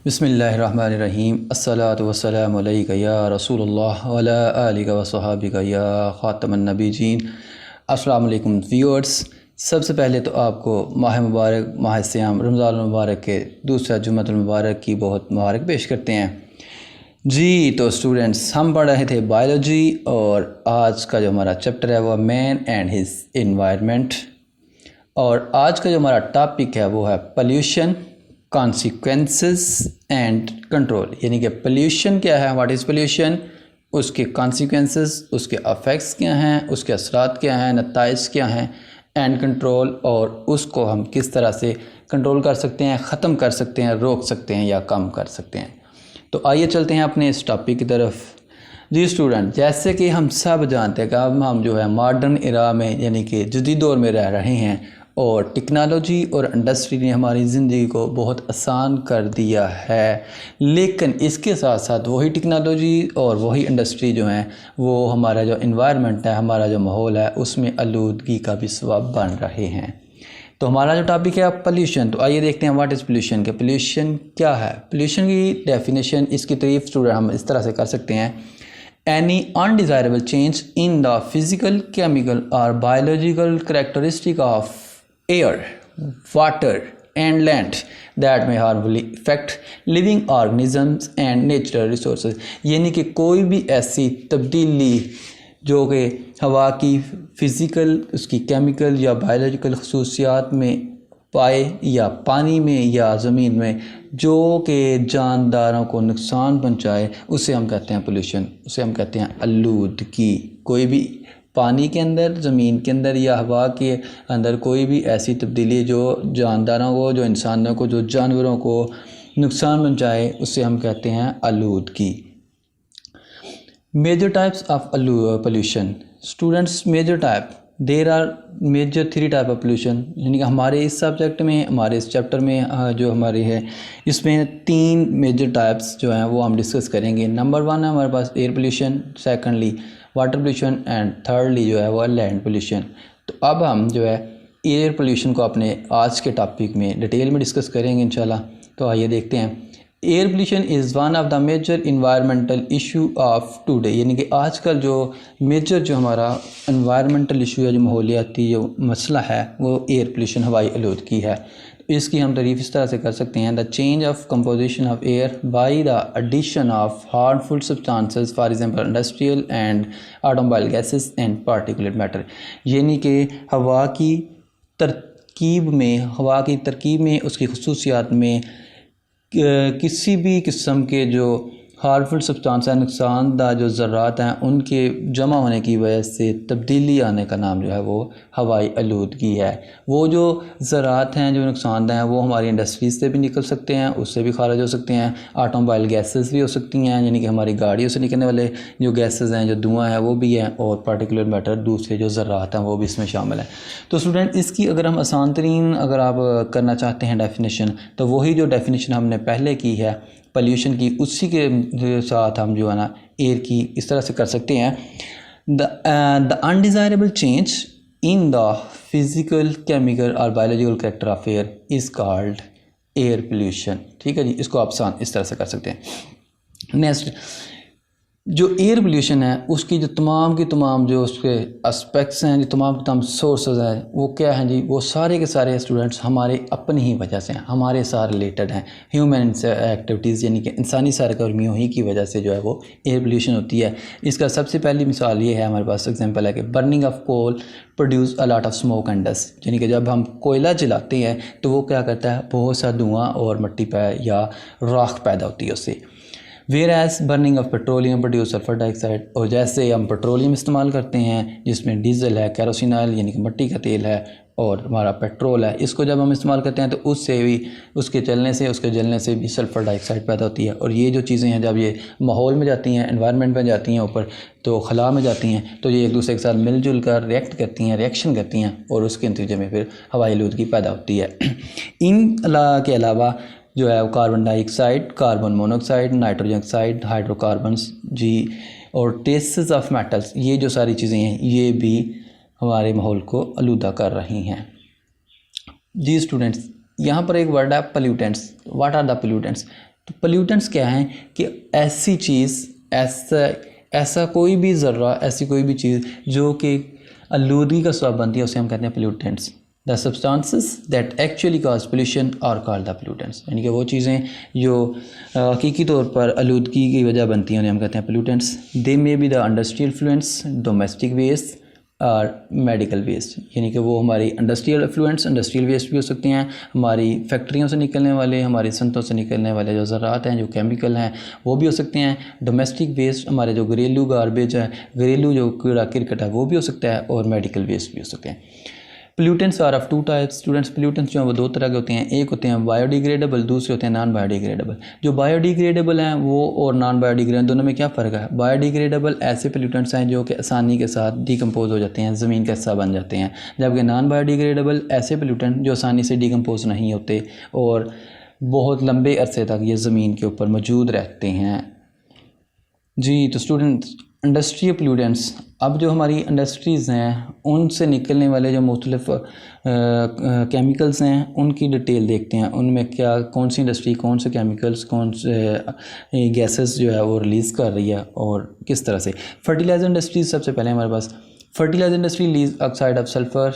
बिस्मिल्लाहिर्रहमानिर्रहीम अस्सलातु वस्सलामु अलैका या रसूलुल्लाह व अला आलिका व सहाबिका या ख़ातमन नबीयीन। अस्सलामु अलैकुम व्यूअर्स। सबसे पहले तो आपको माह मुबारक माह सियाम रमज़ान मुबारक के दूसरा जुम्मतुल मुबारक की बहुत मुबारक पेश करते हैं जी। तो स्टूडेंट्स, हम पढ़ रहे थे बायोलॉजी और आज का जो हमारा चैप्टर है वो मैन एंड हिज एनवायरनमेंट। और आज का जो हमारा टॉपिक है वो है पोल्यूशन, कॉन्सिक्वेंसेस एंड कंट्रोल। यानी कि पोल्यूशन क्या है, व्हाट इज़ पोल्यूशन, उसके कॉन्सिक्वेंसेस, उसके अफेक्ट्स क्या हैं, उसके असरात क्या हैं, नताइज क्या हैं, एंड कंट्रोल, और उसको हम किस तरह से कंट्रोल कर सकते हैं, ख़त्म कर सकते हैं, रोक सकते हैं या कम कर सकते हैं। तो आइए चलते हैं अपने इस टॉपिक की तरफ जी। स्टूडेंट, जैसे कि हम सब जानते हैं कि अब हम जो है मॉडर्न एरा में यानी कि जदीद दौर में रह रहे हैं और टेक्नोलॉजी और इंडस्ट्री ने हमारी ज़िंदगी को बहुत आसान कर दिया है, लेकिन इसके साथ साथ वही टेक्नोलॉजी और वही इंडस्ट्री जो है वो हमारा जो इन्वायरमेंट है, हमारा जो माहौल है, उसमें आलूदगी का भी सबब बन रहे हैं। तो हमारा जो टॉपिक है पोल्यूशन, तो आइए देखते हैं व्हाट इज़ पोल्यूशन के पोल्यूशन क्या है। पोल्यूशन की डेफिनेशन, इसकी तारीफ स्टूडेंट हम इस तरह से कर सकते हैं, any undesirable change in the physical, chemical or biological characteristic of air, water and land that may harmfully affect living organisms and natural resources। यानी कि कोई भी ऐसी तब्दीली जो कि हवा की फ़िज़िकल, उसकी केमिकल या बायोलॉजिकल खसूसियात में पाए या पानी में या ज़मीन में, जो कि जानदारों को नुकसान पहुंचाए, उसे हम कहते हैं पोल्यूशन, उसे हम कहते हैं आलूदगी। कोई भी पानी के अंदर, ज़मीन के अंदर या हवा के अंदर कोई भी ऐसी तब्दीली जो जानदारों को, जो इंसानों को, जो जानवरों को नुकसान पहुंचाए, उसे हम कहते हैं आलूदगी। Major types of pollution students, major type, there are major 3 type of pollution. यानी कि हमारे इस सब्जेक्ट में, हमारे इस चैप्टर में जो हमारे है, इसमें 3 मेजर टाइप्स जो हैं वो हम डिस्कस करेंगे। नंबर 1 है हमारे पास air pollution, secondly water pollution and thirdly जो है वो लैंड पोल्यूशन। तो अब हम जो है एयर पोल्यूशन को अपने आज के टॉपिक में डिटेल में डिस्कस करेंगे इंशाल्लाह। तो आइए देखते हैं। Air pollution is one of the major environmental issue of today. यानी कि आजकल जो मेजर जो हमारा इन्वायरमेंटल इशू है, जो माहौलियाती जो मसला है, वो एयर पोल्यूशन, हवाई आलूदगी है। इसकी हम तारीफ इस तरह से कर सकते हैं, the change of composition of air by the addition of harmful substances, for example industrial and automobile gases and particulate matter. यानी कि हवा की तरकीब में, उसकी खसूसियात में किसी भी किस्म के जो हार्मफुल सब्सटेंस हैं, नुकसानदा जो ज़रात हैं, उनके जमा होने की वजह से तब्दीली आने का नाम जो है वो हवाई आलूदगी है। वो जो ज़रात हैं जो नुकसानदा हैं वो हमारी इंडस्ट्रीज़ से भी निकल सकते हैं, उससे भी खारिज हो सकते हैं। ऑटोमोबाइल गैसेस भी हो सकती हैं, यानी कि हमारी गाड़ियों से निकलने वाले जो गैसेस हैं, जो धुआं है, वो भी हैं, और पार्टिकुलर मैटर, दूसरे जो ज़रात हैं, वो भी इसमें शामिल हैं। तो स्टूडेंट, इसकी अगर हम आसान तरीन अगर आप करना चाहते हैं डेफिनेशन, तो वही जो डेफिनेशन हमने पहले की है पोल्यूशन की, उसी के साथ हम जो है ना एयर की इस तरह से कर सकते हैं। The undesirable change in the physical, chemical और biological character of air is called air pollution. ठीक है जी, इसको आप आसान इस तरह से कर सकते हैं। नेक्स्ट, जो एयर पोल्यूशन है उसकी जो तमाम की तमाम जो उसके एस्पेक्ट्स हैं, जो तमाम सोर्सेज हैं, वो क्या हैं जी, वो सारे के सारे स्टूडेंट्स हमारे अपनी ही वजह से हैं, हमारे साथ रिलेटेड हैं। ह्यूमन एक्टिविटीज़ यानी कि इंसानी सरगर्मियों ही की वजह से जो है वो एयर पोल्यूशन होती है। इसका सबसे पहली मिसाल ये है, हमारे पास एग्जांपल है कि burning of coal produce a lot of smoke and dust. यानी कि जब हम कोयला जलाते हैं तो वो क्या करता है, बहुत सा धुआं और मिट्टी या राख पैदा होती है उससे। Whereas burning of petroleum produce sulphur dioxide. और जैसे हम पेट्रोलियम इस्तेमाल करते हैं जिसमें डीजल है, केरोसिन ऑयल यानी कि मिट्टी का तेल है, और हमारा पेट्रोल है, इसको जब हम इस्तेमाल करते हैं तो उससे भी, उसके जलने से भी सल्फर डाइऑक्साइड पैदा होती है। और ये जो चीज़ें हैं जब ये माहौल में जाती हैं, एनवायरनमेंट में जाती हैं, ऊपर तो खला में जाती हैं, तो ये एक दूसरे के साथ मिलजुल कर रिएक्शन करती हैं, और उसके नतीजे में फिर हवाई आलूदगी पैदा होती है। इन के अलावा जो है carbon dioxide, carbon monoxide, nitrogen oxide, hydrocarbons जी, और ट्रेसेस ऑफ मेटल्स, ये जो सारी चीज़ें हैं ये भी हमारे माहौल को आलूदा कर रही हैं जी। स्टूडेंट्स, यहाँ पर एक वर्ड है pollutants. What are the pollutants? तो पोल्यूटेंट्स क्या हैं कि ऐसी चीज़, ऐसा कोई भी ज़र्रा, ऐसी कोई भी चीज़ जो कि आलूदगी का सबब बनती है, उसे हम कहते हैं pollutants. The substances that actually cause pollution are called the pollutants, यानी कि वो चीज़ें जो हकीकी तौर पर आलूदगी की वजह बनती हैं उन्हें हम कहते हैं pollutants. They may be the industrial influence, domestic waste और मेडिकल वेस्ट, यानी कि वो हमारी इंडस्ट्रियल एफ्लुएंट्स, इंडस्ट्रियल वेस्ट भी हो सकती हैं, हमारी फैक्ट्रियों से निकलने वाले, हमारी सनतों से निकलने वाले जो ज़रात हैं, जो केमिकल हैं, वो भी हो सकते हैं। डोमेस्टिक वेस्ट हमारे जो घरेलू गार्बेज है, घरेलू जो कूड़ा करकट है, वो भी हो सकता है, और मेडिकल वेस्ट भी हो सकते हैं। Pollutants are of two types. Students, pollutants जो हैं वो दो तरह के होते हैं, एक होते हैं बायोडिग्रेडेबल, दूसरे होते हैं नॉन बायोडिग्रेडेबल। जो बायोडिग्रेडेबल हैं वो और नॉन बायोडिग्रेडेबल दोनों में क्या फ़र्क है? बायोडिग्रेडेबल ऐसे पोल्यूटेंट्स हैं जो कि आसानी के साथ डिकम्पोज हो जाते हैं, ज़मीन का हिस्सा बन जाते हैं, जबकि नॉन बायोडिग्रेडेबल ऐसे पोल्यूटेंट जो आसानी से डिकम्पोज नहीं होते और बहुत लंबे अरसे तक ये ज़मीन के ऊपर मौजूद रहते हैं। जी, तो स्टूडेंट्स, इंडस्ट्रियल पोल्यूटेंट्स, अब जो हमारी इंडस्ट्रीज़ हैं उनसे निकलने वाले जो मुख्तलिफ केमिकल्स हैं उनकी डिटेल देखते हैं। उनमें क्या, कौन सी इंडस्ट्री कौन से केमिकल्स, कौन से गैसेस जो है वो रिलीज़ कर रही है और किस तरह से। फर्टिलाइज़र इंडस्ट्रीज सबसे पहले हमारे पास। Fertiliser industry release oxide of sulphur,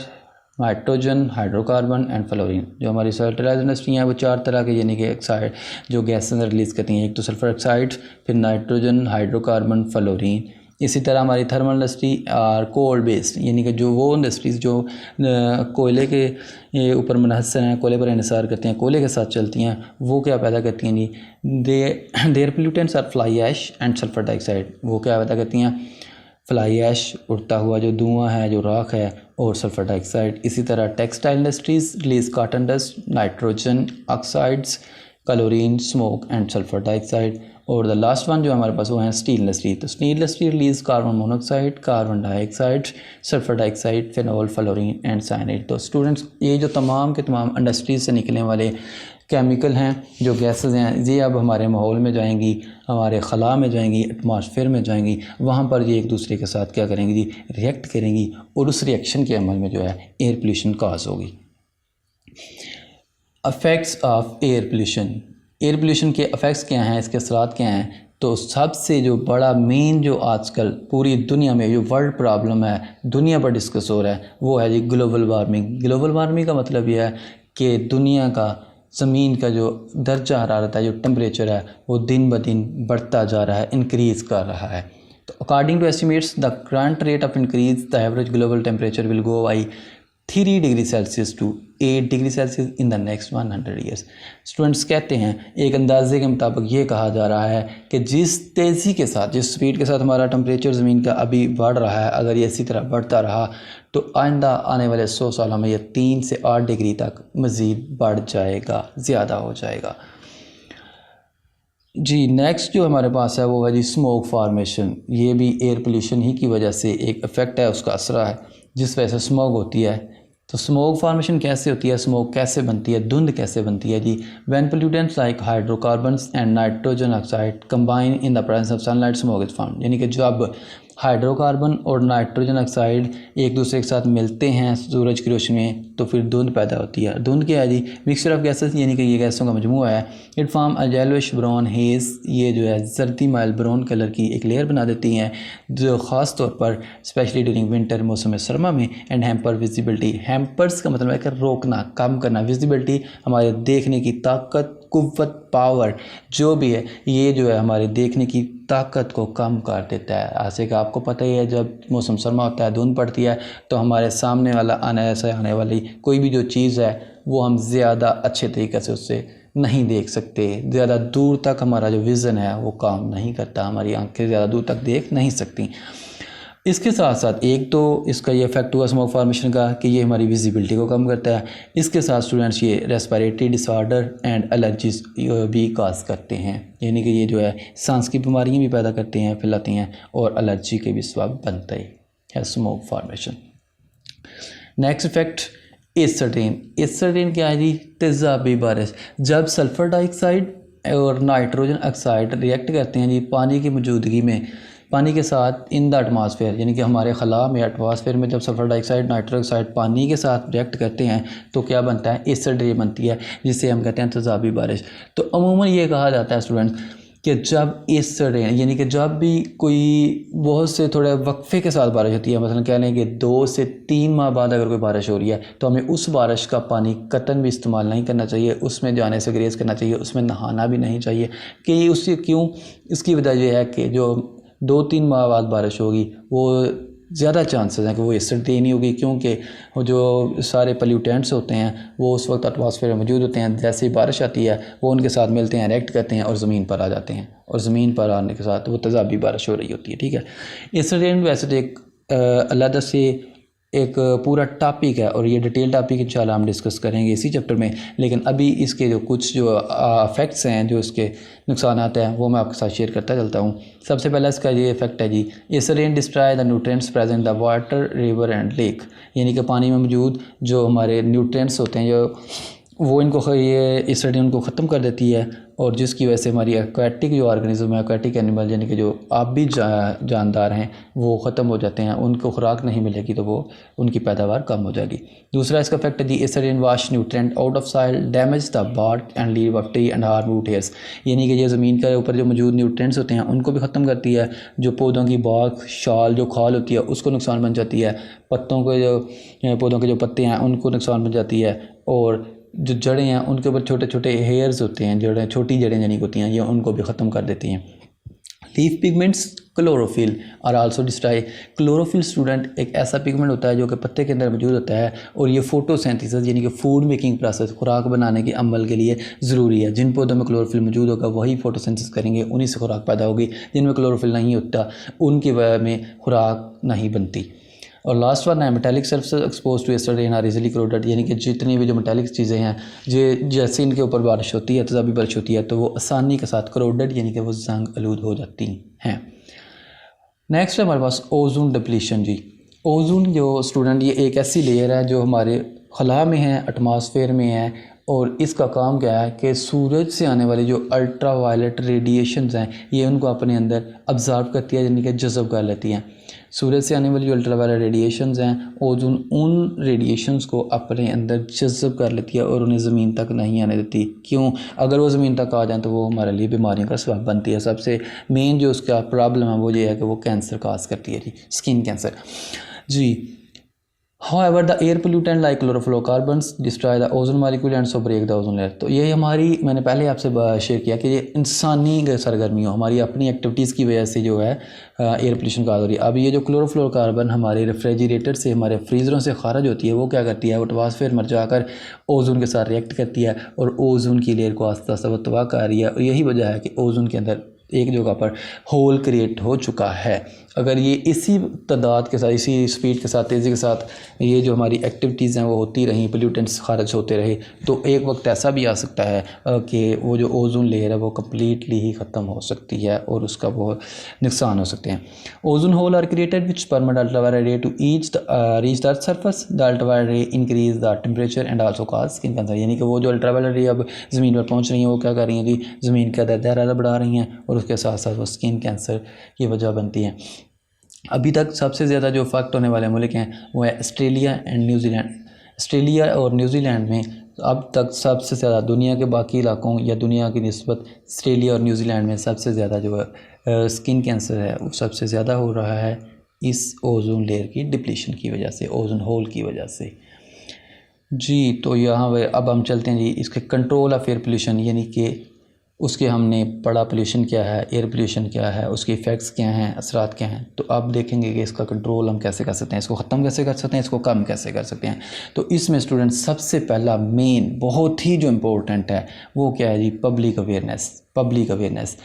nitrogen, hydrocarbon and fluorine. जो हमारी फर्टिलाइजर इंडस्ट्री हैं वो चार तरह के यानी कि ऑक्साइड जो गैसें रिलीज़ करती हैं, एक तो सल्फ़र ऑक्साइड, फिर नाइट्रोजन, हाइड्रोकार्बन, फ्लोरीन। इसी तरह हमारी थर्मल इंडस्ट्री और कोल बेस्ड, यानी कि जो वो इंडस्ट्रीज़ जो कोयले के ऊपर मुनहसर हैं, कोयले पर इन्हिसार करते हैं, कोयले के साथ चलती हैं, वो क्या पैदा करती हैं जी? Their pollutants are fly ash and sulphur dioxide. वो क्या पैदा करती हैं? फ्लाई ऐश, उड़ता हुआ जो धुआं है, जो राख है, और सल्फ़र डाइऑक्साइड। इसी तरह textile industries release cotton dust, nitrogen oxides, chlorine, smoke and sulphur dioxide. और द लास्ट वन जो हमारे पास वो है स्टील इंडस्ट्री। तो steel industry release carbon monoxide, carbon dioxide, sulphur dioxide, phenol, fluorine and cyanide. तो students, ये जो तमाम के तमाम इंडस्ट्रीज से निकलने वाले केमिकल हैं, जो गैसेस हैं, ये अब हमारे माहौल में जाएंगी, हमारे खला में जाएंगी, एटमॉस्फेयर में जाएंगी, वहाँ पर ये एक दूसरे के साथ क्या करेंगी जी? रिएक्ट करेंगी, और उस रिएक्शन के अमल में जो है एयर पोल्यूशन कॉज होगी। Affects of air pollution. Air pollution के अफेक्ट्स क्या हैं, इसके असरात क्या हैं? तो सबसे जो बड़ा मेन जो आजकल पूरी दुनिया में जो वर्ल्ड प्रॉब्लम है, दुनिया पर डिस्कस हो रहा है, वो है जी ग्लोबल वार्मिंग। ग्लोबल वार्मिंग का मतलब यह है कि दुनिया का, ज़मीन का जो दर्जा हरारत है, जो टेम्परेचर है, वो दिन ब दिन बढ़ता जा रहा है, इंक्रीज़ कर रहा है। तो according to estimates the current rate of increase the average global temperature will go by 3 degree Celsius to 8 degree Celsius in the next 100 years. Students कहते हैं, एक अंदाजे के मुताबिक ये कहा जा रहा है कि जिस तेज़ी के साथ, जिस स्पीड के साथ हमारा टेम्परेचर ज़मीन का अभी बढ़ रहा है, अगर ये इसी तरह बढ़ता रहा तो आइंदा आने वाले 100 सालों में ये 3 से 8 डिग्री तक मज़ीद बढ़ जाएगा, ज़्यादा हो जाएगा। जी, नेक्स्ट जो हमारे पास है वो है जी स्मोक फार्मेशन। ये भी एयर पोल्यूशन ही की वजह से एक इफ़ेक्ट है, उसका असर है, जिस वजह से स्मोक होती है। तो स्मोक फार्मेशन कैसे होती है, स्मोक कैसे बनती है, धुंध कैसे बनती है जी? When pollutants like hydrocarbons and nitrogen oxide combine in the presence of sunlight, smoke is formed. यानी कि जब हाइड्रोकार्बन और नाइट्रोजन ऑक्साइड एक दूसरे के साथ मिलते हैं सूरज की रोशनी में, तो फिर धुंध पैदा होती है। धुंध क्या है जी? मिक्सचर ऑफ गैसेस, यानी कि ये गैसों का मजमूआ है। It form a yellowish brown haze, ये जो है जर्दी माइल ब्राउन कलर की एक लेयर बना देती हैं, जो ख़ास तौर पर स्पेशली ड्यूरिंग विंटर, मौसम सरमा में। And hamper visibility. हैम्पर्स का मतलब है कि रोकना, कम करना। विजिबिलिटी हमारे देखने की ताकत, कुव्वत, पावर जो भी है, ये जो है हमारे देखने की ताकत को कम कर देता है। ऐसे कि आपको पता ही है, जब मौसम सरमा होता है, धुंध पड़ती है, तो हमारे सामने वाला आने वाली कोई भी जो चीज़ है वो हम ज़्यादा अच्छे तरीके से उससे नहीं देख सकते। ज़्यादा दूर तक हमारा जो विज़न है वो काम नहीं करता, हमारी आंखें ज़्यादा दूर तक देख नहीं सकती। इसके साथ साथ एक तो इसका ये इफेक्ट हुआ स्मोक फार्मेशन का कि ये हमारी विजिबिलिटी को कम करता है। इसके साथ स्टूडेंट्स ये रेस्पिरेटरी डिसऑर्डर एंड एलर्जीज भी काज करते हैं, यानी कि ये जो है सांस की बीमारियां भी पैदा करते हैं, फैलाती हैं, और एलर्जी के भी सबब बनते हैं smoke formation. Next effect acid rain. Acid rain क्या है जी? तेज़ाबी बारिश। जब सल्फ़र डाइऑक्साइड और नाइट्रोजन ऑक्साइड रिएक्ट करते हैं जी पानी की मौजूदगी में, पानी के साथ इन द एटमॉस्फेयर, यानी कि हमारे खला में एटमॉस्फेयर में जब सल्फर डाइऑक्साइड नाइट्रस ऑक्साइड पानी के साथ रिएक्ट करते हैं तो क्या बनता है, एसिड रे बनती है, जिसे हम कहते हैं तेज़ाबी बारिश। तो अमूमन ये कहा जाता है स्टूडेंट्स कि जब एसिड रेन, यानी कि जब भी कोई बहुत से थोड़े वक्फे के साथ बारिश होती है, मसलन कह लें कि 2 से 3 माह बाद अगर कोई बारिश हो रही है, तो हमें उस बारिश का पानी कतन भी इस्तेमाल नहीं करना चाहिए, उसमें जाने से ग्रेज़ करना चाहिए, उसमें नहाना भी नहीं चाहिए। कि उससे क्यों, इसकी वजह यह है कि जो 2-3 माह बाद बारिश होगी वो ज़्यादा चांसेस हैं कि वो एसिड रेन ही होगी, क्योंकि वो जो सारे पोल्यूटेंट्स होते हैं वो उस वक्त एटमॉस्फेयर में मौजूद होते हैं, जैसे ही बारिश आती है वो उनके साथ मिलते हैं, रिएक्ट करते हैं और ज़मीन पर आ जाते हैं, और ज़मीन पर आने के साथ वो तेज़ाबी बारिश हो रही होती है। ठीक है, एसिड रेन वैसे तो एक अलग से एक पूरा टॉपिक है और ये डिटेल टॉपिक इंशाल्लाह हम डिस्कस करेंगे इसी चैप्टर में, लेकिन अभी इसके जो कुछ जो इफ़ेक्ट्स हैं, जो इसके नुकसानात हैं, वो मैं आपके साथ शेयर करता चलता हूँ। सबसे पहला इसका ये इफ़ेक्ट है जी, acid rain destroy the nutrients present the water, river and lake, यानी कि पानी में मौजूद जो हमारे न्यूट्रिएंट्स होते हैं जो वो इनको ये एसिड रेन उनको ख़त्म कर देती है, और जिसकी वजह से हमारी एक्वाटिक जो ऑर्गेनिज्म है, एक्वाटिक एनिमल यानी कि जो आबी जानदार हैं वो ख़त्म हो जाते हैं, उनको खुराक नहीं मिलेगी तो वो उनकी पैदावार कम हो जाएगी। दूसरा इसका इफेक्ट है the acid rain wash nutrient out of soil, damage the bark and leave of tree and harm root hairs, यानी कि ये ज़मीन के ऊपर जो मौजूद न्यूट्रिएंट्स होते हैं उनको भी ख़त्म करती है, जो पौधों की बार्क शाल जो खाल होती है उसको नुकसान पहुँच जाती है, पत्तों के जो पौधों के जो पत्ते हैं उनको नुकसान पहुँच जाती है, और जो जड़ें हैं उनके ऊपर छोटे छोटे हेयर्स होते हैं, जड़ें छोटी जड़ें यानी होती हैं, ये उनको भी ख़त्म कर देती हैं। Leaf pigments chlorophyll are also destroy, chlorophyll student एक ऐसा पिगमेंट होता है जो कि पत्ते के अंदर मौजूद होता है, और ये फोटोसिंथेसिस यानी कि फूड मेकिंग प्रोसेस, खुराक बनाने के अमल के लिए ज़रूरी है। जिन पौधों में क्लोरोफिल मौजूद होगा वही फोटोसिंथेसिस करेंगे, उन्हीं से खुराक पैदा होगी। जिनमें क्लोरोफिल नहीं होता उनकी वजह में खुराक नहीं बनती। और लास्ट वन है metallic surfaces expose to acid rain are easily corroded, यानी कि जितनी भी जो मेटालिक चीज़ें हैं जैसे इनके ऊपर बारिश होती है, तेज़ाबी बारिश होती है, तो वो आसानी के साथ करोडेड यानी कि वो जंग आलूद हो जाती हैं। नेक्स्ट है हमारे पास ओजोन डिप्लीशन जी। ओजोन जो स्टूडेंट ये एक ऐसी लेयर है जो हमारे खला में है, एटमॉस्फेयर में है, और इसका काम क्या है कि सूरज से आने वाली जो अल्ट्रा वायलेट रेडिएशंस हैं ये उनको अपने अंदर अब्जॉर्ब करती है, यानी कि जज़ब कर लेती हैं। सूरज से आने वाली जो अल्ट्रा वायलेट रेडिएशंस हैं ओजोन उन रेडिएशंस को अपने अंदर जज़ब कर लेती है और उन्हें ज़मीन तक नहीं आने देती। क्यों? अगर वो ज़मीन तक आ जाए तो वो हमारे लिए बीमारियों का सबब बनती है। सबसे मेन जो उसका प्रॉब्लम है वो ये है कि वो कैंसर काज करती है जी, स्किन कैंसर जी। However, the air pollutant like chlorofluorocarbons destroy the ozone molecule and so break the ozone layer। तो ये हमारी, मैंने पहले आपसे शेयर किया कि ये इंसानी सरगर्मियों, हमारी अपनी एक्टिविटीज़ की वजह से जो है एयर पोल्यूशन काज हो रही है। अब ये जो क्लोरोफ्लोरोकार्बन हमारे रेफ्रिजरेटर से, हमारे फ्रीज़रों से खारिज होती है, वो क्या करती है, वो एटमॉस्फेयर में जाकर ओजोन के साथ रिएक्ट करती है और ओजोन की लेयर को आस्ता आस्ता तबाह कर रही है। और यही वजह है कि ओजोन के अंदर एक जगह पर होल क्रिएट हो चुका है। अगर ये इसी तादाद के साथ, इसी स्पीड के साथ, तेज़ी के साथ ये जो हमारी एक्टिविटीज़ हैं वो होती रहीं, पोल्यूटेंट्स खारिज होते रहे, तो एक वक्त ऐसा भी आ सकता है कि वो जो ओजोन लेयर है वो कम्प्लीटली ही ख़त्म हो सकती है और उसका बहुत नुकसान हो सकते हैं। Ozone hole are created which permit ultraviolet ray to reach the earth surface. The ultraviolet ray increase the temperature and also cause skin cancer, यानी कि वो जो अल्ट्रावायलेट रे अब ज़मीन पर पहुँच रही हैं वो क्या कर रही हैं जी, ज़मीन का दायरा बढ़ा रही हैं और उसके साथ साथ वो स्किन कैंसर की वजह बनती हैं। अभी तक सबसे ज़्यादा जो इफेक्ट होने वाले मुल्क हैं वो है ऑस्ट्रेलिया एंड न्यूजीलैंड। ऑस्ट्रेलिया और न्यूजीलैंड में अब तक सबसे ज़्यादा दुनिया के बाकी इलाकों या दुनिया की निस्बत ऑस्ट्रेलिया और न्यूजीलैंड में सबसे ज़्यादा जो है स्किन कैंसर है वो सबसे ज़्यादा हो रहा है इस ओजोन लेयर की डिप्लीशन की वजह से, ओजोन होल की वजह से जी। तो यहाँ अब हम चलते हैं जी इसके कंट्रोल ऑफ एयर पोल्यूशन, यानी कि उसके हमने पढ़ा पोल्यूशन क्या है, एयर पोल्यूशन क्या है, उसके इफ़ेक्ट्स क्या हैं, असरात क्या हैं। तो अब देखेंगे कि इसका कंट्रोल हम कैसे कर सकते हैं, इसको ख़त्म कैसे कर सकते हैं, इसको कम कैसे कर सकते हैं। तो इसमें स्टूडेंट सबसे पहला मेन बहुत ही जो इम्पोर्टेंट है वो क्या है जी, पब्लिक अवेयरनेस। पब्लिक अवेयरनेस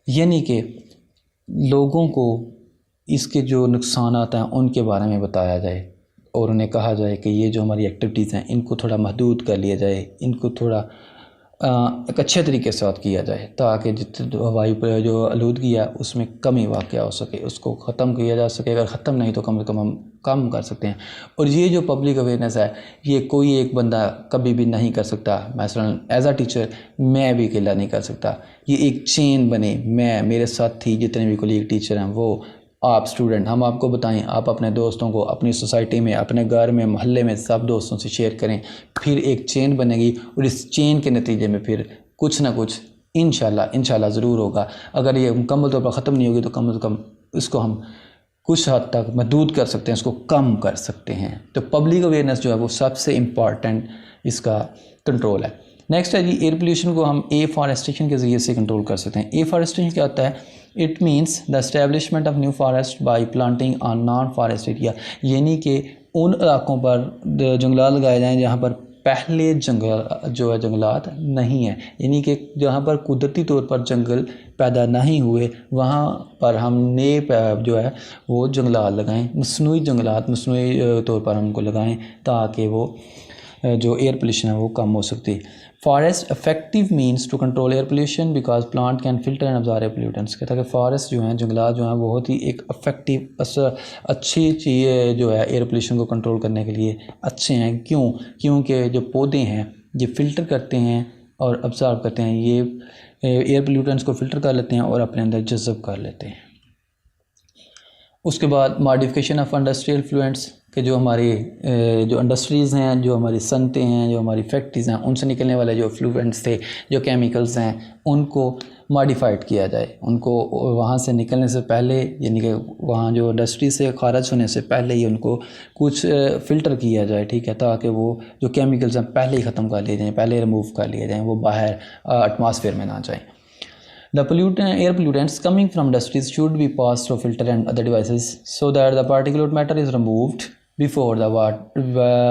यानी कि लोगों को इसके जो नुकसानात हैं उनके बारे में बताया जाए और उन्हें कहा जाए कि ये जो हमारी एक्टिविटीज़ हैं इनको थोड़ा महदूद कर लिया जाए, इनको थोड़ा एक अच्छे तरीके से किया जाए ताकि जितने हवाई पर जो आलूदगी है उसमें कमी वाक़ हो सके, उसको ख़त्म किया जा सके। अगर ख़त्म नहीं तो कम से कम हम कम कर सकते हैं। और ये जो पब्लिक अवेयरनेस है ये कोई एक बंदा कभी भी नहीं कर सकता। मसलन एज आ टीचर मैं भी अकेला नहीं कर सकता, ये एक चेन बने, मैं, मेरे साथी जितने भी कोलीग टीचर हैं, वो, आप स्टूडेंट, हम आपको बताएं, आप अपने दोस्तों को, अपनी सोसाइटी में, अपने घर में, मोहल्ले में सब दोस्तों से शेयर करें, फिर एक चेन बनेगी और इस चेन के नतीजे में फिर कुछ ना कुछ इंशाल्लाह ज़रूर होगा। अगर ये मुकम्मल तौर पर ख़त्म नहीं होगी तो कम से कम इसको हम कुछ हद तक महदूद कर सकते हैं, इसको कम कर सकते हैं। तो पब्लिक अवेयरनेस जो है वो सबसे इम्पॉर्टेंट इसका कंट्रोल है। नेक्स्ट है जी, एयर पोल्यूशन को हम एफॉरेस्टेशन के ज़रिए से कंट्रोल कर सकते हैं। एफॉरेस्टेशन क्या होता है? It means the establishment of new forest by planting on non forest area, यानी कि उन इलाकों पर जंगलात लगाए जाएँ जहाँ पर पहले जंगल जो है जंगलात नहीं है, यानी कि जहाँ पर कुदरती तौर पर जंगल पैदा नहीं हुए वहाँ पर हम नए जो है वो जंगलात लगाएं, मसनूई जंगलात मसनूई तौर पर हमको लगाएं ताकि वो जो एयर पोल्यूशन है वो कम हो सकती है। Forest effective means to control air pollution because plant can filter and absorb pollutants. कहता है कि फॉरेस्ट जो हैं, जंगलात जो हैं, बहुत ही एक इफेक्टिव अच्छी चीज़ जो है एयर पोल्यूशन को कंट्रोल करने के लिए अच्छे हैं। क्यों? क्योंकि जो पौधे हैं ये फ़िल्टर करते हैं और अब्जॉर्ब करते हैं, ये एयर पोल्यूटेंट्स को फ़िल्टर कर लेते हैं और अपने अंदर जज़ब कर लेते हैं। उसके बाद मॉडिफिकेशन ऑफ इंडस्ट्रियल फ्लुएंट्स, कि जो हमारी जो इंडस्ट्रीज़ हैं, जो हमारी सनतें हैं, जो हमारी फैक्ट्रीज़ हैं, उनसे निकलने वाले जो फ्लुएंट्स थे, जो केमिकल्स हैं, उनको मॉडिफाइड किया जाए। उनको वहाँ से निकलने से पहले, यानी कि वहाँ जो इंडस्ट्री से ख़ारिज होने से पहले ही उनको कुछ फ़िल्टर किया जाए, ठीक है, ताकि वो जो केमिकल्स हैं पहले ही ख़त्म कर लिए जाएँ, पहले रिमूव कर लिए जाएँ, वो बाहर एटमॉस्फेयर में ना जाएँ। The air pollutants coming from industries should be passed through filter and other devices so that the particulate matter is removed before the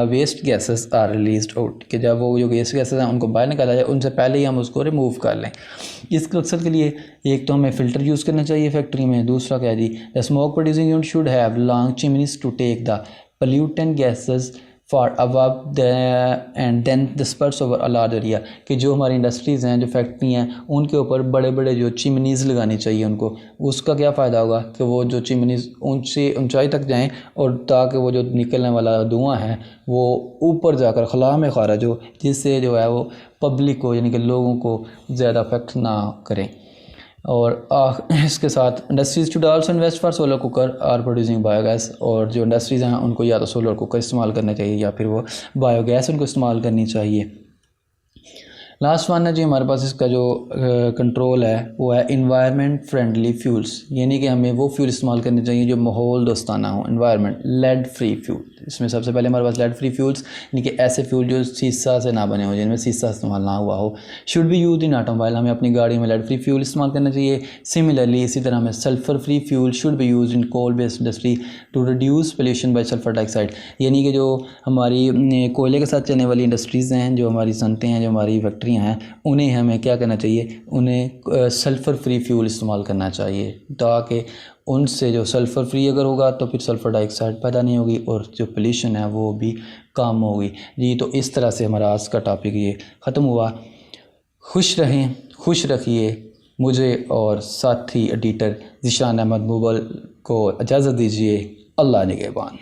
waste gases are released out, कि जब वो जो वेस्ट गैसेस हैं उनको बाहर निकाला जाए उनसे पहले ही हम उसको रिमूव कर लें। इस मकसद के लिए एक तो हमें फ़िल्टर यूज़ करना चाहिए फैक्ट्री में, दूसरा क्या जी, the smoke producing unit should have long chimneys to take the pollutant gases for above and then disperse over a large area, कि जो हमारी इंडस्ट्रीज़ हैं, जो फैक्ट्री हैं, उनके ऊपर बड़े बड़े जो चिमनीज़ लगानी चाहिए उनको। उसका क्या फ़ायदा होगा कि वो जो चिमनीज़ ऊंचाई तक जाएं और ताकि वो जो निकलने वाला धुआं है वो ऊपर जाकर खला में खारिज हो, जिससे जो है वो पब्लिक को, यानी कि लोगों को ज़्यादा अफेक्ट ना करें। और इसके साथ industries should also invest for solar cooker or producing biogas, और जो इंडस्ट्रीज़ हैं उनको या तो सोलर कुकर इस्तेमाल करना चाहिए या फिर वो बायोगैस उनको इस्तेमाल करनी चाहिए। लास्ट वन है जी हमारे पास इसका जो कंट्रोल है वो है इन्वायरमेंट फ्रेंडली फ्यूल्स, यानी कि हमें वो फ्यूल इस्तेमाल करने चाहिए जो माहौल दोस्ताना हो, इन्वायरमेंट लेड फ्री फ्यूल। इसमें सबसे पहले हमारे पास लेड फ्री फ्यूल्स, यानी कि ऐसे फ्यूल जो शीशा से ना बने हो, जिनमें शीशा इस्तेमाल ना हुआ हो। Should be use in automobile, हमें अपनी गाड़ी में लेड फ्री फ्यूल इस्तेमाल करना चाहिए। सिमिलरली इसी तरह हमें sulphur free fuel should be use in coal based industry to reduce pollution by sulphur dioxide, यानी कि जो हमारी कोयले के साथ चलने वाली इंडस्ट्रीज़ हैं, जो हमारी सनतें हैं, जो हमारी फैक्ट्रियाँ हैं, उन्हें हमें क्या करना चाहिए, उन्हें सल्फ़र फ्री फ्यूल इस्तेमाल करना चाहिए ताकि उनसे जो सल्फ़र फ्री अगर होगा तो फिर सल्फ़र डाइऑक्साइड पैदा नहीं होगी और जो पोल्यूशन है वो भी कम होगी जी। तो इस तरह से हमारा आज का टॉपिक ये ख़त्म हुआ। खुश रहें, खुश रखिए मुझे और साथी एडिटर ज़ीशान अहमद मुगल को इजाज़त दीजिए। अल्लाह निगहबान।